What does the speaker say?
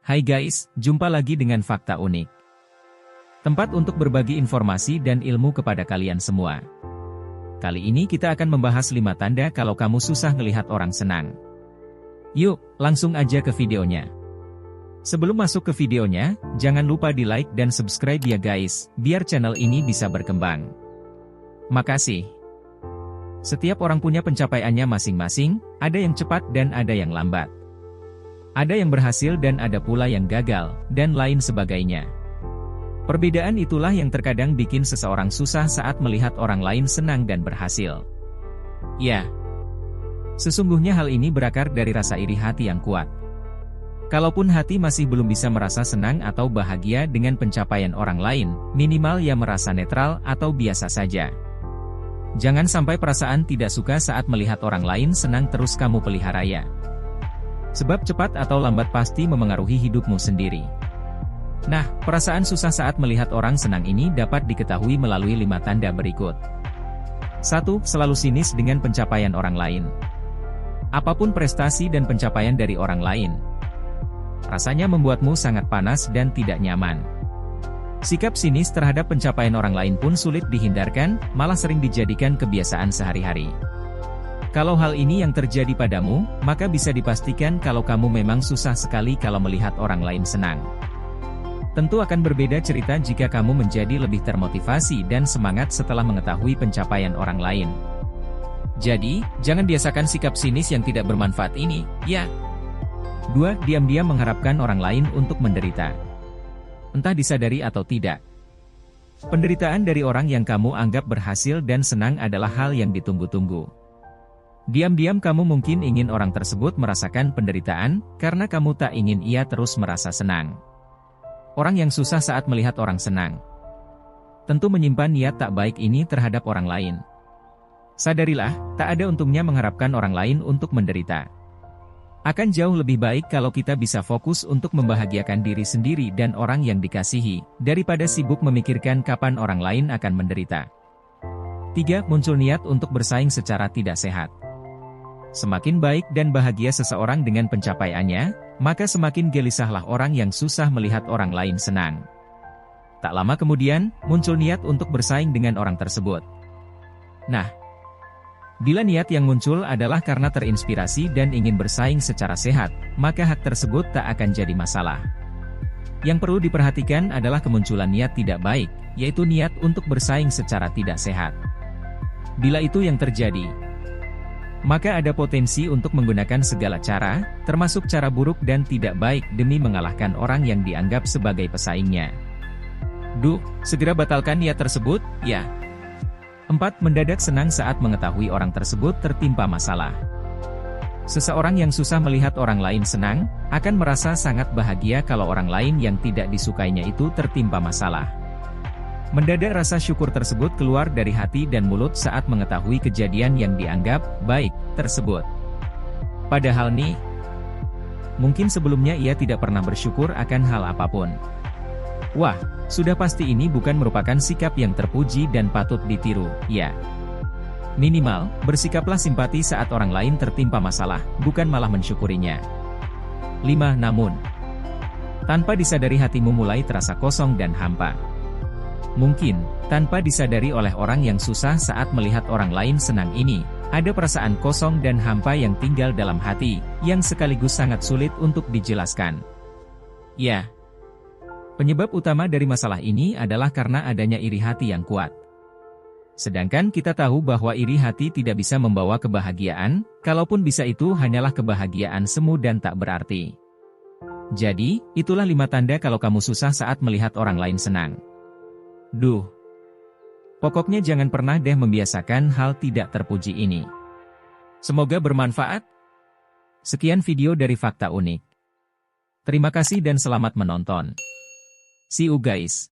Hai guys, jumpa lagi dengan Fakta Unik. Tempat untuk berbagi informasi dan ilmu kepada kalian semua. Kali ini kita akan membahas 5 tanda kalau kamu susah ngelihat orang senang. Yuk, langsung aja ke videonya. Sebelum masuk ke videonya, jangan lupa di like dan subscribe ya guys, biar channel ini bisa berkembang. Makasih. Setiap orang punya pencapaiannya masing-masing, ada yang cepat dan ada yang lambat. Ada yang berhasil dan ada pula yang gagal, dan lain sebagainya. Perbedaan itulah yang terkadang bikin seseorang susah saat melihat orang lain senang dan berhasil. Ya, sesungguhnya hal ini berakar dari rasa iri hati yang kuat. Kalaupun hati masih belum bisa merasa senang atau bahagia dengan pencapaian orang lain, minimal ia merasa netral atau biasa saja. Jangan sampai perasaan tidak suka saat melihat orang lain senang terus kamu pelihara ya. Sebab cepat atau lambat pasti memengaruhi hidupmu sendiri. Nah, perasaan susah saat melihat orang senang ini dapat diketahui melalui 5 tanda berikut. 1. Selalu sinis dengan pencapaian orang lain. Apapun prestasi dan pencapaian dari orang lain, rasanya membuatmu sangat panas dan tidak nyaman. Sikap sinis terhadap pencapaian orang lain pun sulit dihindarkan, malah sering dijadikan kebiasaan sehari-hari. Kalau hal ini yang terjadi padamu, maka bisa dipastikan kalau kamu memang susah sekali kalau melihat orang lain senang. Tentu akan berbeda cerita jika kamu menjadi lebih termotivasi dan semangat setelah mengetahui pencapaian orang lain. Jadi, jangan biasakan sikap sinis yang tidak bermanfaat ini, ya. 2. Diam-diam mengharapkan orang lain untuk menderita. Entah disadari atau tidak, penderitaan dari orang yang kamu anggap berhasil dan senang adalah hal yang ditunggu-tunggu. Diam-diam kamu mungkin ingin orang tersebut merasakan penderitaan, karena kamu tak ingin ia terus merasa senang. Orang yang susah saat melihat orang senang, tentu menyimpan niat tak baik ini terhadap orang lain. Sadarilah, tak ada untungnya mengharapkan orang lain untuk menderita. Akan jauh lebih baik kalau kita bisa fokus untuk membahagiakan diri sendiri dan orang yang dikasihi, daripada sibuk memikirkan kapan orang lain akan menderita. 3. Muncul niat untuk bersaing secara tidak sehat. Semakin baik dan bahagia seseorang dengan pencapaiannya, maka semakin gelisahlah orang yang susah melihat orang lain senang. Tak lama kemudian, muncul niat untuk bersaing dengan orang tersebut. Nah, bila niat yang muncul adalah karena terinspirasi dan ingin bersaing secara sehat, maka hak tersebut tak akan jadi masalah. Yang perlu diperhatikan adalah kemunculan niat tidak baik, yaitu niat untuk bersaing secara tidak sehat. Bila itu yang terjadi, maka ada potensi untuk menggunakan segala cara, termasuk cara buruk dan tidak baik demi mengalahkan orang yang dianggap sebagai pesaingnya. Segera batalkan niat tersebut, ya. 4. Mendadak senang saat mengetahui orang tersebut tertimpa masalah. Seseorang yang susah melihat orang lain senang, akan merasa sangat bahagia kalau orang lain yang tidak disukainya itu tertimpa masalah. Mendadak rasa syukur tersebut keluar dari hati dan mulut saat mengetahui kejadian yang dianggap baik tersebut. Padahal nih, mungkin sebelumnya ia tidak pernah bersyukur akan hal apapun. Wah, sudah pasti ini bukan merupakan sikap yang terpuji dan patut ditiru, ya. Minimal, bersikaplah simpati saat orang lain tertimpa masalah, bukan malah mensyukurinya. 5. Namun, tanpa disadari hatimu mulai terasa kosong dan hampa. Mungkin, tanpa disadari oleh orang yang susah saat melihat orang lain senang ini, ada perasaan kosong dan hampa yang tinggal dalam hati, yang sekaligus sangat sulit untuk dijelaskan. Ya, penyebab utama dari masalah ini adalah karena adanya iri hati yang kuat. Sedangkan kita tahu bahwa iri hati tidak bisa membawa kebahagiaan, kalaupun bisa itu hanyalah kebahagiaan semu dan tak berarti. Jadi, itulah 5 tanda kalau kamu susah saat melihat orang lain senang. Pokoknya jangan pernah deh membiasakan hal tidak terpuji ini. Semoga bermanfaat. Sekian video dari Fakta Unik. Terima kasih dan selamat menonton. See you guys.